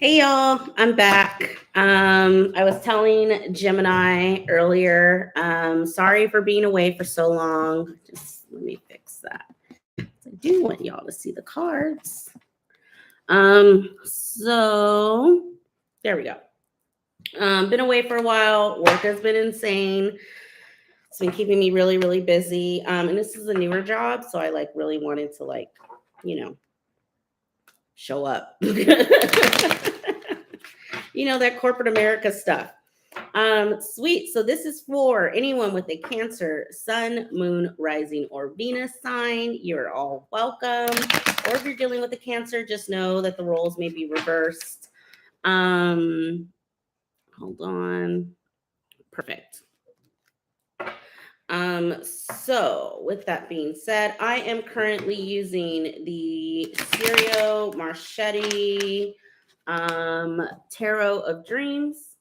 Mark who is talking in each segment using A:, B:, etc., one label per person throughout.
A: Hey y'all, I'm back. I was telling Gemini earlier, sorry for being away for so long. Just let me fix that. I do want y'all to see the cards. So there we go. Been away for a while. Work has been insane. It's been keeping me really, really busy. And this is a newer job, so I like really wanted to you know, show up. That corporate America stuff. Sweet. So this is for anyone with a Cancer, Sun, Moon, Rising, or Venus sign. You're all welcome. Or if you're dealing with a Cancer, just know that the roles may be reversed. Hold on. Perfect. So with that being said, I am currently using the Sirio Marchetti Tarot of Dreams.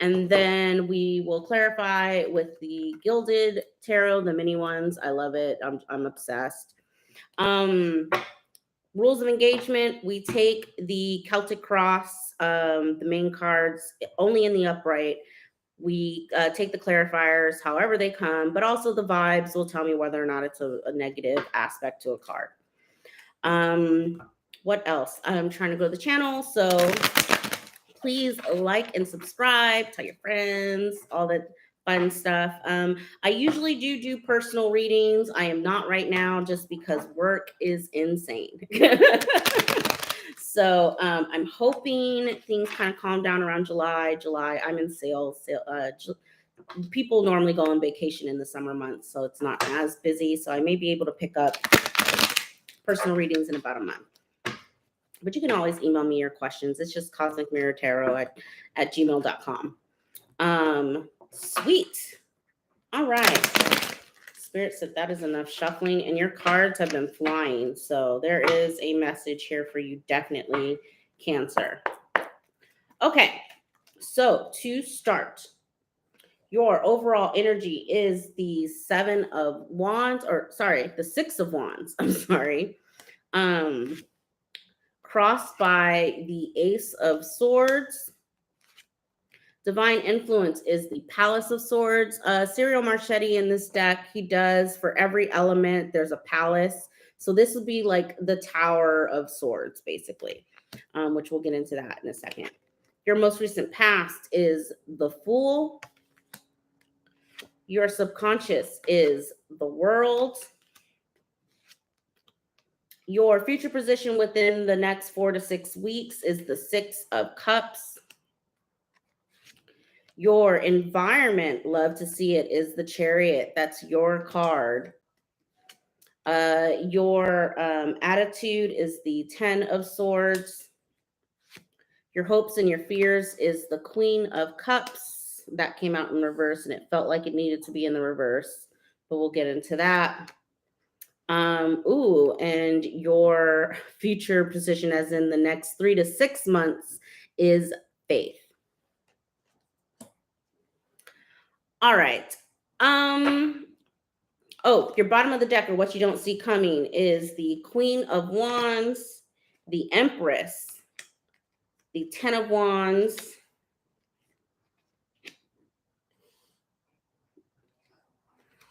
A: And then we will clarify with the Gilded Tarot, the mini ones. I love it. I'm obsessed. Rules of engagement. We take the Celtic Cross, the main cards, only in the upright. We take the clarifiers however they come, but also the vibes will tell me whether or not it's a negative aspect to a card. What else? I'm trying to grow the channel, so please like and subscribe, tell your friends, all that fun stuff. I usually do personal readings. I am not right now just because work is insane. So I'm hoping things kind of calm down around July. I'm in sales. People normally go on vacation in the summer months, so it's not as busy. So I may be able to pick up personal readings in about a month. But you can always email me your questions. It's just cosmicmirrortarot at gmail.com. Sweet. All right. Spirit said that is enough shuffling, and your cards have been flying. So there is a message here for you, definitely, Cancer. Okay. So to start, your overall energy is the Seven of Wands, the Six of Wands. I'm sorry. Crossed by the Ace of Swords. Divine Influence is the Palace of Swords. Sirio Marchetti in this deck, he does for every element, there's a palace. So this would be like the Tower of Swords, basically, which we'll get into that in a second. Your most recent past is the Fool. Your subconscious is the World. Your future position within the next 4 to 6 weeks is the Six of Cups. Your environment, love to see it, is the Chariot. That's your card. Your attitude is the Ten of Swords. Your hopes and your fears is the Queen of Cups. That came out in reverse, and it felt like it needed to be in the reverse, but we'll get into that. And your future position, as in the next 3 to 6 months, is Faith. All right. Your bottom of the deck, or what you don't see coming, is the Queen of Wands, the Empress, the Ten of Wands,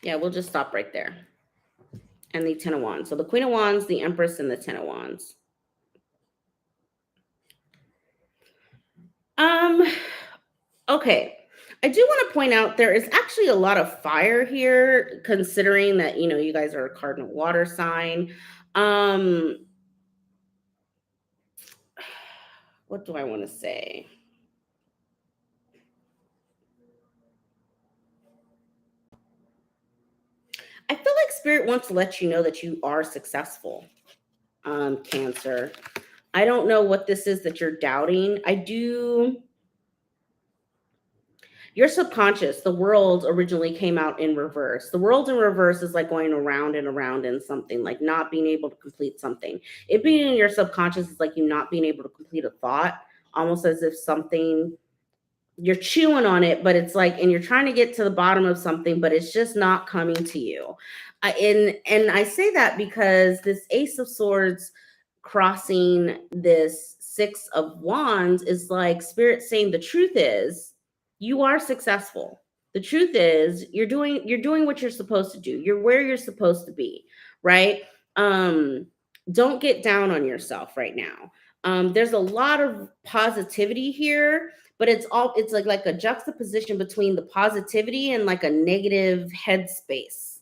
A: yeah, we'll just stop right there, and the Ten of Wands. So the Queen of Wands, the Empress, and the Ten of Wands. Okay. I do want to point out there is actually a lot of fire here, considering that, you guys are a cardinal water sign. What do I want to say? I feel like Spirit wants to let you know that you are successful, Cancer. I don't know what this is that you're doubting. Your subconscious, the world originally came out in reverse. The world in reverse is like going around and around in something, like not being able to complete something. It being in your subconscious is like you not being able to complete a thought, almost as if something, you're chewing on it, but it's like, and you're trying to get to the bottom of something, but it's just not coming to you. And I say that because this Ace of Swords crossing this Six of Wands is like Spirit saying the truth is you are successful. The truth is you're doing what you're supposed to do. You're where you're supposed to be, right? Don't get down on yourself right now. There's a lot of positivity here, but it's like a juxtaposition between the positivity and like a negative headspace.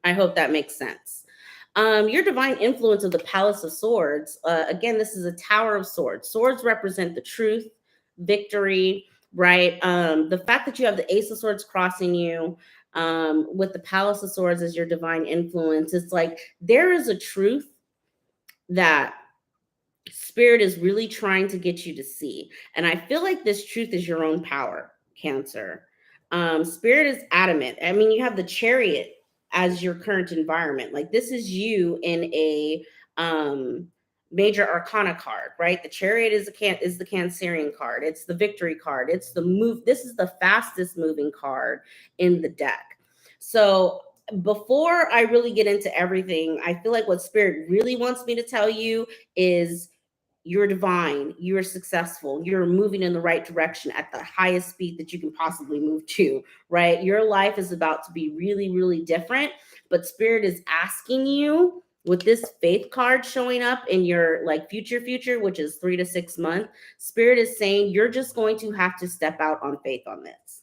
A: I hope that makes sense. Your divine influence of the Palace of Swords. Again, this is a Tower of Swords. Swords represent the truth, victory, right? The fact that you have the Ace of Swords crossing you with the Palace of Swords as your divine influence, it's like there is a truth that Spirit is really trying to get you to see. And I feel like this truth is your own power, Cancer. Spirit is adamant. I mean, you have the Chariot as your current environment. Like this is you in a major arcana card, right? The Chariot is the Cancerian card. It's the victory card. It's the move. This is the fastest moving card in the deck. So before I really get into everything, I feel like what Spirit really wants me to tell you is you're divine, you're successful, you're moving in the right direction at the highest speed that you can possibly move to, right? Your life is about to be really, really different, but Spirit is asking you with this faith card showing up in your like future, which is 3 to 6 months. Spirit is saying you're just going to have to step out on faith on this.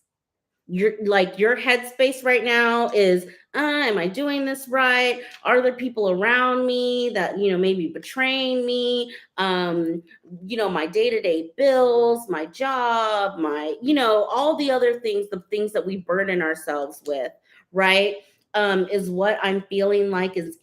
A: You're like your headspace right now is am I doing this right? Are there people around me that maybe betraying me? My day-to-day bills, my job, my all the other things, the things that we burden ourselves with, right? Is what I'm feeling like is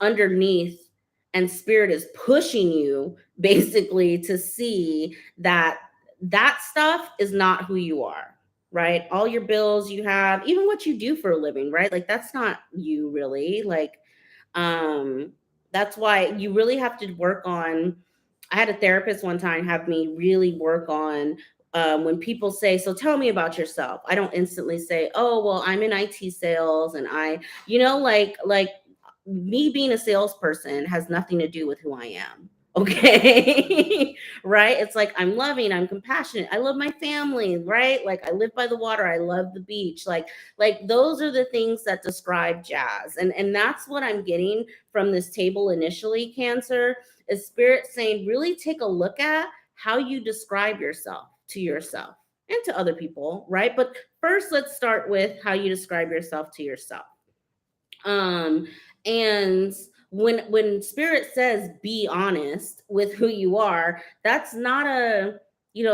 A: underneath, and Spirit is pushing you basically to see that that stuff is not who you are, right? All your bills you have, even what you do for a living, right? Like that's not you really. Like that's why you really have to work on. I had a therapist one time have me really work on when people say, so tell me about yourself. I don't instantly say, oh, well, I'm in IT sales and like me being a salesperson has nothing to do with who I am. Okay. Right. It's like I'm loving, I'm compassionate. I love my family, right? Like I live by the water. I love the beach. Like those are the things that describe jazz. And that's what I'm getting from this table initially, Cancer, is Spirit saying, really take a look at how you describe yourself to yourself and to other people, right? But first, let's start with how you describe yourself to yourself. And when Spirit says be honest with who you are, that's not a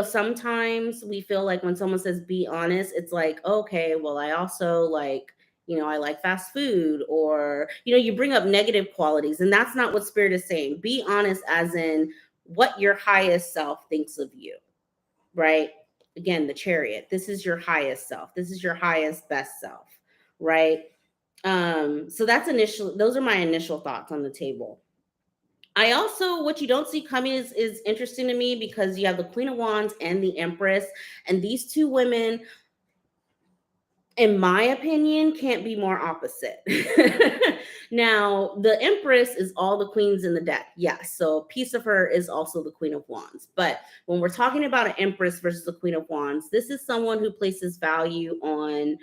A: sometimes we feel like when someone says be honest, it's like, okay, well, I also like I like fast food, or you bring up negative qualities, and that's not what Spirit is saying. Be honest as in what your highest self thinks of you, right? Again, the Chariot, this is your highest self, this is your highest best self, right? So those are my initial thoughts on the table. I also, what you don't see coming is interesting to me, because you have the Queen of Wands and the Empress, and these two women, in my opinion, can't be more opposite. Now, the Empress is all the queens in the deck. Yes. So a piece of her is also the Queen of Wands. But when we're talking about an Empress versus the Queen of Wands, this is someone who places value on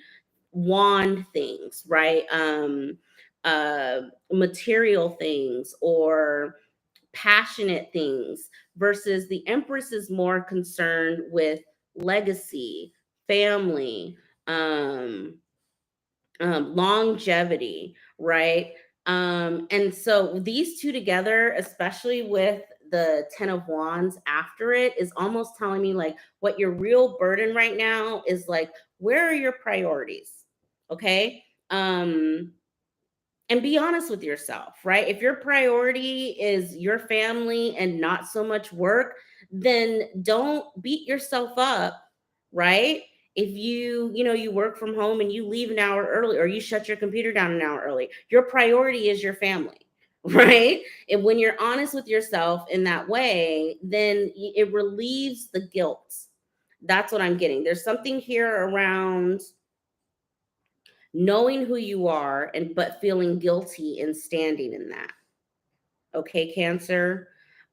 A: wand things, right? Material things or passionate things, versus the Empress is more concerned with legacy, family, um, longevity, right? And so these two together, especially with the 10 of Wands after it, is almost telling me like what your real burden right now is, like, where are your priorities? Okay. And be honest with yourself, right? If your priority is your family and not so much work, then don't beat yourself up, right? If you work from home and you leave an hour early, or you shut your computer down an hour early, your priority is your family, right? And when you're honest with yourself in that way, then it relieves the guilt. That's what I'm getting. There's something here around knowing who you are, and but feeling guilty in standing in that. Okay, Cancer.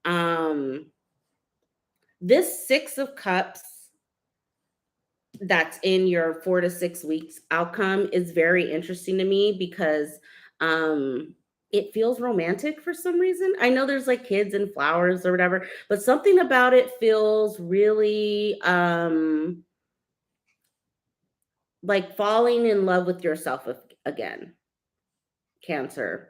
A: Um, this Six of Cups that's in your 4 to 6 weeks outcome is very interesting to me because it feels romantic for some reason. I know there's like kids and flowers or whatever, but something about it feels really like falling in love with yourself again, Cancer.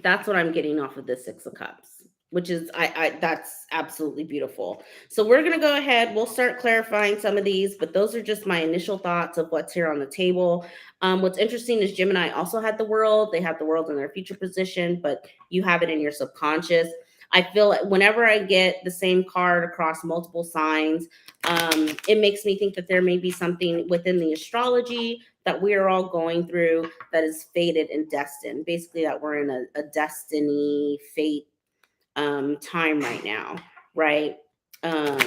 A: That's what I'm getting off of this Six of Cups, which is I that's absolutely beautiful. So we're gonna go ahead. We'll start clarifying some of these, but those are just my initial thoughts of what's here on the table. What's interesting is Gemini also had the world. They have the world in their future position, but you have it in your subconscious. I feel like whenever I get the same card across multiple signs, it makes me think that there may be something within the astrology that we are all going through that is fated and destined. Basically, that we're in a destiny, fate time right now, right? Um,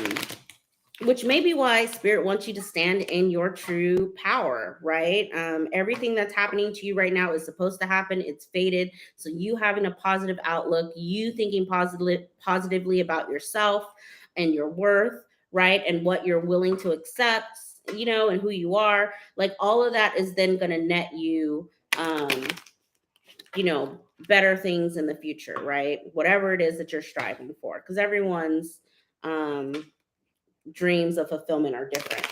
A: which may be why Spirit wants you to stand in your true power, right? Everything that's happening to you right now is supposed to happen. It's fated. So you having a positive outlook, you thinking positively about yourself and your worth, right? And what you're willing to accept, and who you are. Like all of that is then going to net you, um, better things in the future, right? Whatever it is that you're striving for, because everyone's um, dreams of fulfillment are different.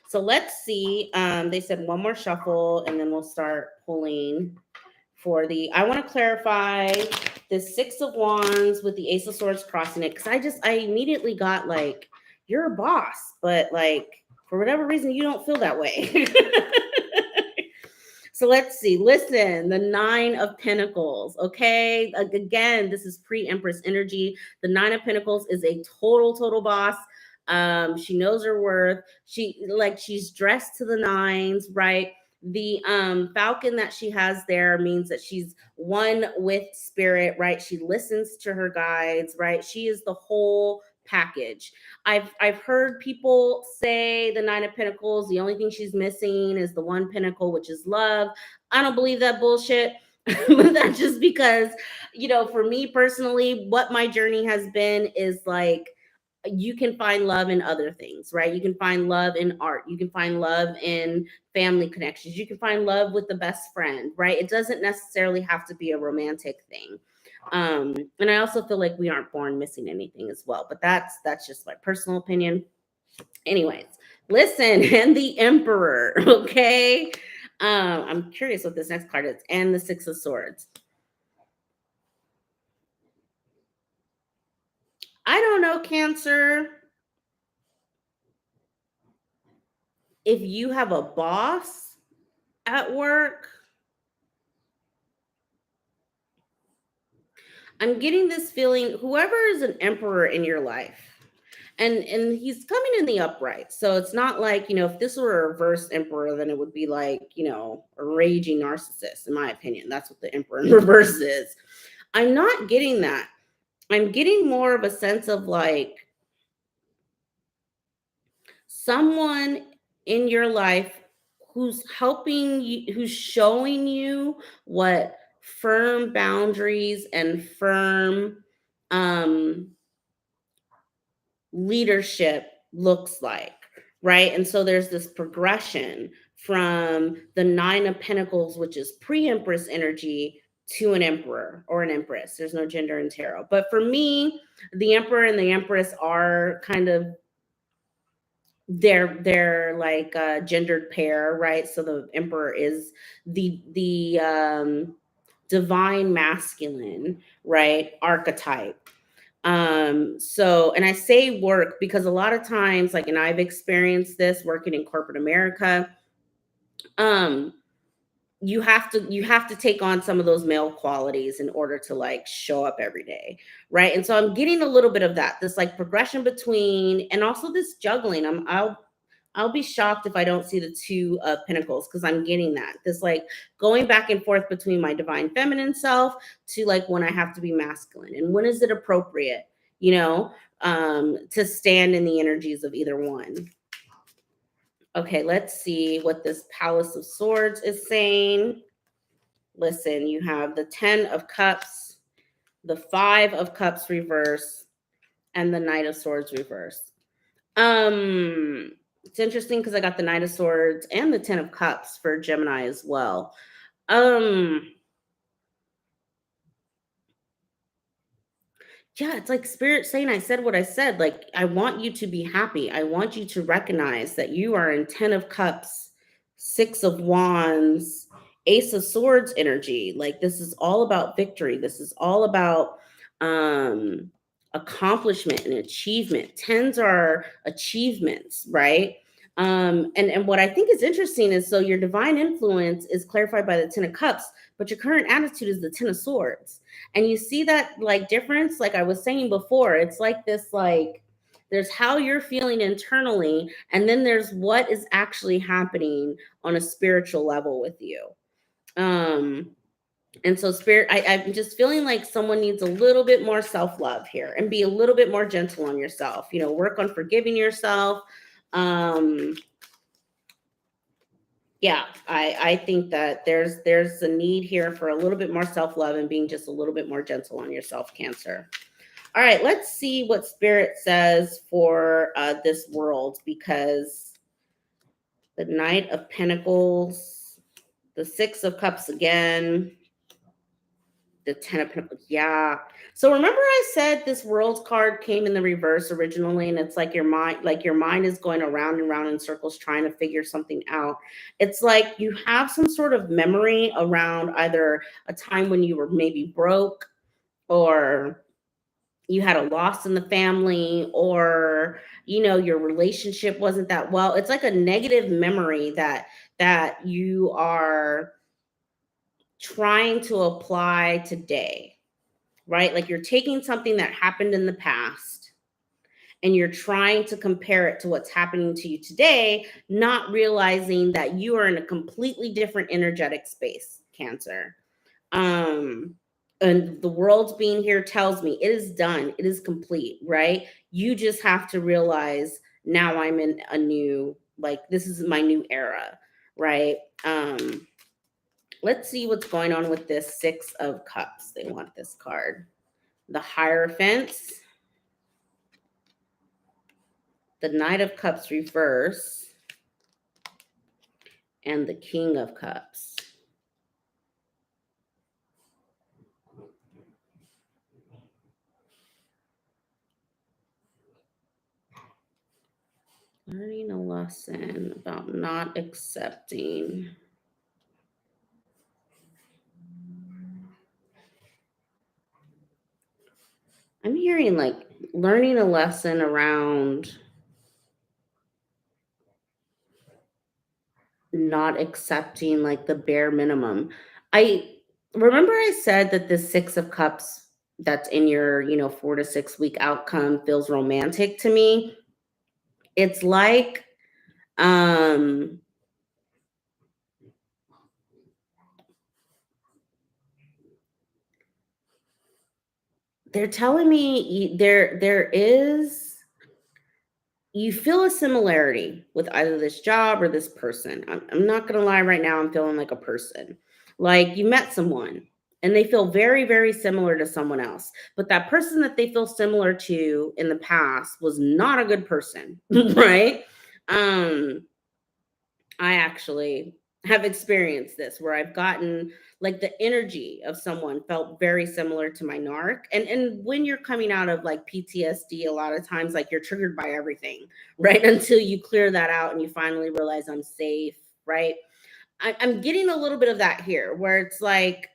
A: So let's see. They said one more shuffle, and then we'll start pulling for the. I want to clarify the Six of Wands with the Ace of Swords crossing it, because I immediately got like, you're a boss, but like for whatever reason you don't feel that way. So let's see. Listen, the Nine of Pentacles. Okay. Again, this is pre-Empress energy. The Nine of Pentacles is a total boss. She knows her worth. She's dressed to the nines, right? The falcon that she has there means that she's one with spirit, right? She listens to her guides, right? She is the whole package. I've heard people say the Nine of Pentacles, the only thing she's missing is the one pentacle, which is love. I don't believe that bullshit. That's just because, for me personally, what my journey has been is like, you can find love in other things, right? You can find love in art. You can find love in family connections. You can find love with the best friend, right? It doesn't necessarily have to be a romantic thing. And I also feel like we aren't born missing anything as well, but that's just my personal opinion. Anyways, listen, and the Emperor, okay? I'm curious what this next card is, and the Six of Swords. I don't know, Cancer, if you have a boss at work. I'm getting this feeling, whoever is an emperor in your life, and he's coming in the upright. So it's not like, if this were a reverse emperor, then it would be like, a raging narcissist, in my opinion. That's what the emperor in reverse is. I'm not getting that. I'm getting more of a sense of like someone in your life who's helping you, who's showing you what firm boundaries and firm um leadership looks like, right? And so there's this progression from the Nine of Pentacles, which is pre-Empress energy, to an emperor or an empress. There's no gender in tarot. But for me, the emperor and the empress are kind of, they're like a gendered pair, right? So the emperor is the divine masculine, right, archetype. So, and I say work because a lot of times, like, and I've experienced this working in corporate America, um, you have to take on some of those male qualities in order to like show up every day, right? And so I'm getting a little bit of that, this like progression between, and also this juggling. I'll be shocked if I don't see the Two of Pentacles, because I'm getting that. This like going back and forth between my divine feminine self to like when I have to be masculine and when is it appropriate, to stand in the energies of either one. Okay, let's see what this Palace of Swords is saying. Listen, you have the 10 of Cups the Five of Cups reverse, and the Knight of Swords reverse. It's interesting because I got the Knight of Swords and the Ten of Cups for Gemini as well. Yeah, it's like Spirit saying I said what I said. Like, I want you to be happy. I want you to recognize that you are in 10 of Cups, 6 of Wands, Ace of Swords energy. Like, this is all about victory. This is all about accomplishment and achievement. Tens are achievements, right? And what I think is interesting is, so your divine influence is clarified by the 10 of Cups, but your current attitude is the 10 of Swords. And you see that like difference, like I was saying before, it's like this, like there's how you're feeling internally, and then there's what is actually happening on a spiritual level with you. And so spirit, I'm just feeling like someone needs a little bit more self-love here and be a little bit more gentle on yourself, work on forgiving yourself. Yeah, I think that there's a need here for a little bit more self-love and being just a little bit more gentle on yourself, Cancer. All right, let's see what Spirit says for this world, because the Knight of Pentacles, the Six of Cups again, the 10 of Pentacles. Yeah. So remember I said this World card came in the reverse originally, and it's like your mind is going around and around in circles trying to figure something out. It's like you have some sort of memory around either a time when you were maybe broke, or you had a loss in the family, or your relationship wasn't that well. It's like a negative memory that you are trying to apply today, right? Like you're taking something that happened in the past and you're trying to compare it to what's happening to you today, not realizing that you are in a completely different energetic space, Cancer. And the world's being here tells me it is done, it is complete, right? You just have to realize now I'm in a new, like, this is my new era, right? Let's see what's going on with this Six of Cups. They want this card. The Hierophant, the Knight of Cups reverse, and the King of Cups. Learning a lesson about not accepting. I'm hearing like learning a lesson around not accepting like the bare minimum. I remember I said that the Six of Cups that's in your, 4 to 6 week outcome feels romantic to me. It's like um they're telling me there is, you feel a similarity with either this job or this person. I'm not going to lie, right now I'm feeling like a person. Like you met someone and they feel very, very similar to someone else. But that person that they feel similar to in the past was not a good person, right? Um, I actually have experienced this where I've gotten like the energy of someone felt very similar to my narc. And when you're coming out of like PTSD, a lot of times like you're triggered by everything, right? Until you clear that out and you finally realize I'm safe, right? I'm getting a little bit of that here where it's like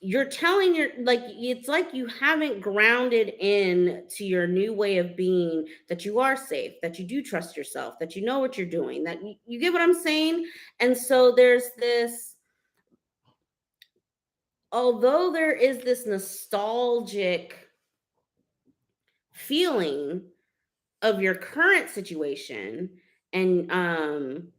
A: you're telling your, like, it's like you haven't grounded in to your new way of being, that you are safe, that you do trust yourself, that you know what you're doing, that you get what I'm saying. And so there's this, although there is this nostalgic feeling of your current situation, and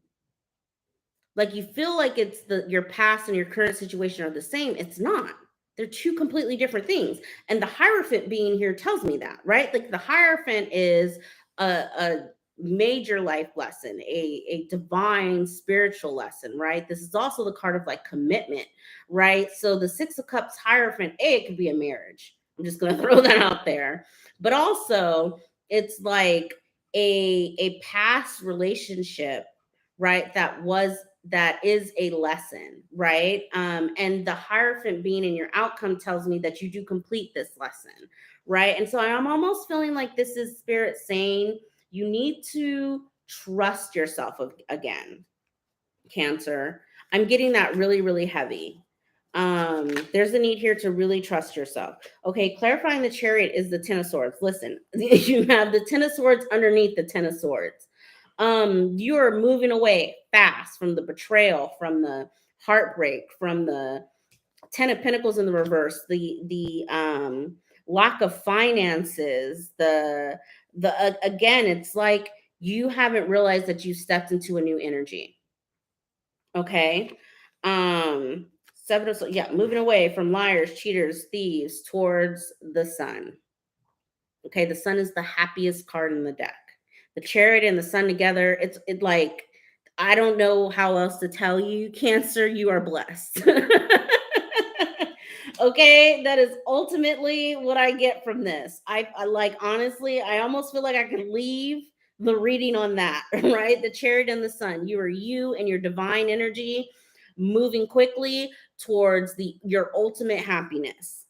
A: like you feel like it's your past and your current situation are the same. It's not. They're two completely different things. And the Hierophant being here tells me that, right? Like the Hierophant is a major life lesson, a divine spiritual lesson, right? This is also the card of like commitment, right? So the Six of Cups Hierophant, it could be a marriage. I'm just gonna throw that out there. But also it's like a past relationship, right? That is a lesson, right? And the Hierophant being in your outcome tells me that you do complete this lesson, right? And so I'm almost feeling like this is Spirit saying you need to trust yourself again, Cancer. I'm getting that really, really heavy. There's a need here to really trust yourself. Okay, clarifying the Chariot is the Ten of Swords. Listen, you have the Ten of Swords underneath the Ten of Swords. You are moving away fast from the betrayal, from the heartbreak, from the Ten of Pentacles in the reverse, the lack of finances, the again, it's like you haven't realized that you stepped into a new energy. Okay. Seven of, yeah, moving away from liars, cheaters, thieves towards the Sun. Okay, the Sun is the happiest card in the deck. The Chariot and the Sun together, it like, I don't know how else to tell you, Cancer, you are blessed. Okay, that is ultimately what I get from this. I like, honestly, I almost feel like I could leave the reading on that, right? The Chariot and the Sun. You are you and your divine energy moving quickly towards your ultimate happiness,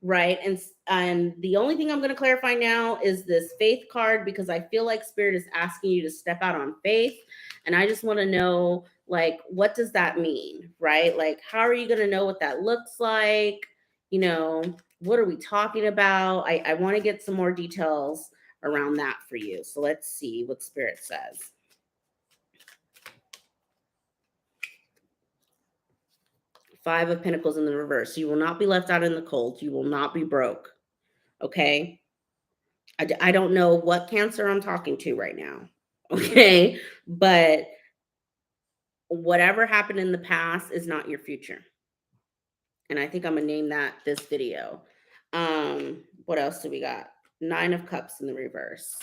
A: right? And the only thing I'm going to clarify now is this Faith card, because I feel like Spirit is asking you to step out on faith, and I just want to know, like, what does that mean, right? Like, how are you going to know what that looks like? You know, what are we talking about? I want to get some more details around that for you. So let's see what Spirit says. Five of Pentacles in the reverse. You will not be left out in the cold. You will not be broke. Okay. I don't know what Cancer I'm talking to right now. Okay. But whatever happened in the past is not your future. And I think I'm going to name that this video. What else do we got? Nine of Cups in the reverse.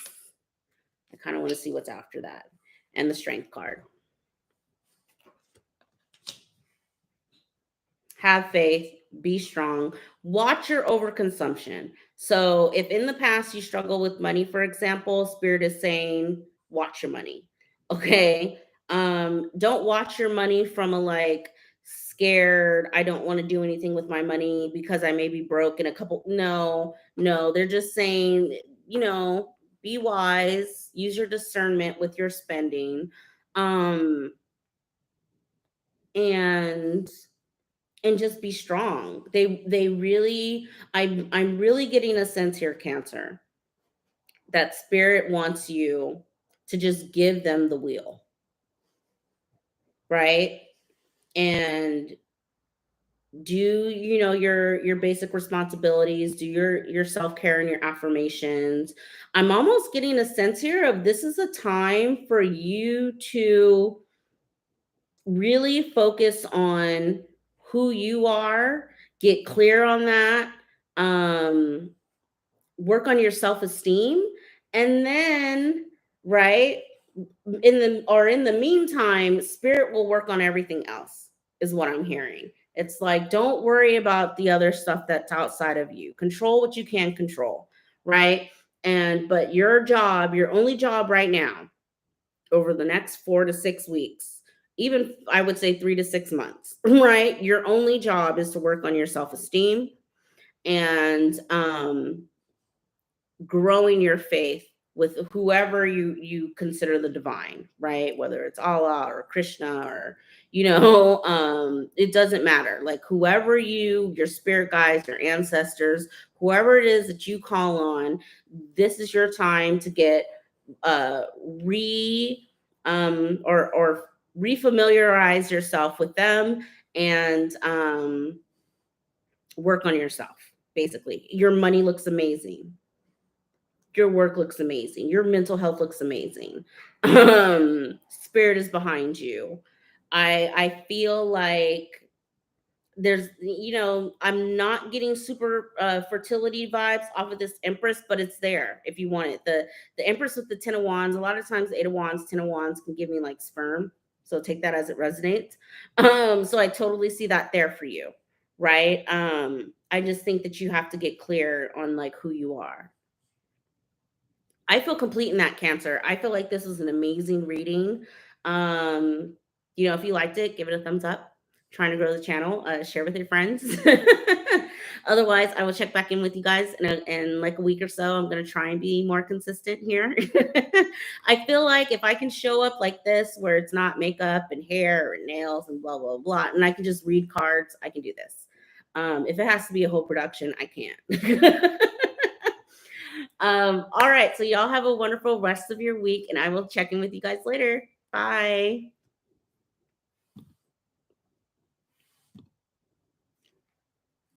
A: I kind of want to see what's after that. And the Strength card. Have faith, be strong, watch your overconsumption. So if in the past you struggle with money, for example, Spirit is saying, watch your money. Okay. Don't watch your money from a like scared, I don't want to do anything with my money because I may be broke in a couple. No, they're just saying, be wise, use your discernment with your spending. And just be strong. They really, I'm really getting a sense here, Cancer, that Spirit wants you to just give them the wheel, right? And do your basic responsibilities, do your self-care and your affirmations. I'm almost getting a sense here of this is a time for you to really focus on who you are, get clear on that, work on your self-esteem, and then, right, in the meantime, Spirit will work on everything else, is what I'm hearing. It's like, don't worry about the other stuff that's outside of you. Control what you can control, right? But your only job right now, over the next 4 to 6 weeks, even I would say 3 to 6 months, right? Your only job is to work on your self-esteem and growing your faith with whoever you consider the divine, right? Whether it's Allah or Krishna or it doesn't matter. Like whoever your spirit guides, your ancestors, whoever it is that you call on, this is your time to get or refamiliarize yourself with them and work on yourself. Basically, your money looks amazing, your work looks amazing, your mental health looks amazing. Spirit is behind you. I feel like there's, I'm not getting super fertility vibes off of this Empress, but it's there if you want it. The Empress with the 10 of Wands, a lot of times the 8 of Wands, 10 of Wands can give me like sperm. So take that as it resonates. So I totally see that there for you, right? I just think that you have to get clear on like who you are. I feel complete in that, Cancer. I feel like this was an amazing reading. Um, if you liked it, give it a thumbs up. Trying to grow the channel, share with your friends. Otherwise, I will check back in with you guys in like a week or so. I'm going to try and be more consistent here. I feel like if I can show up like this, where it's not makeup and hair and nails and blah, blah, blah, and I can just read cards, I can do this. If it has to be a whole production, I can't. All right. So y'all have a wonderful rest of your week, and I will check in with you guys later. Bye.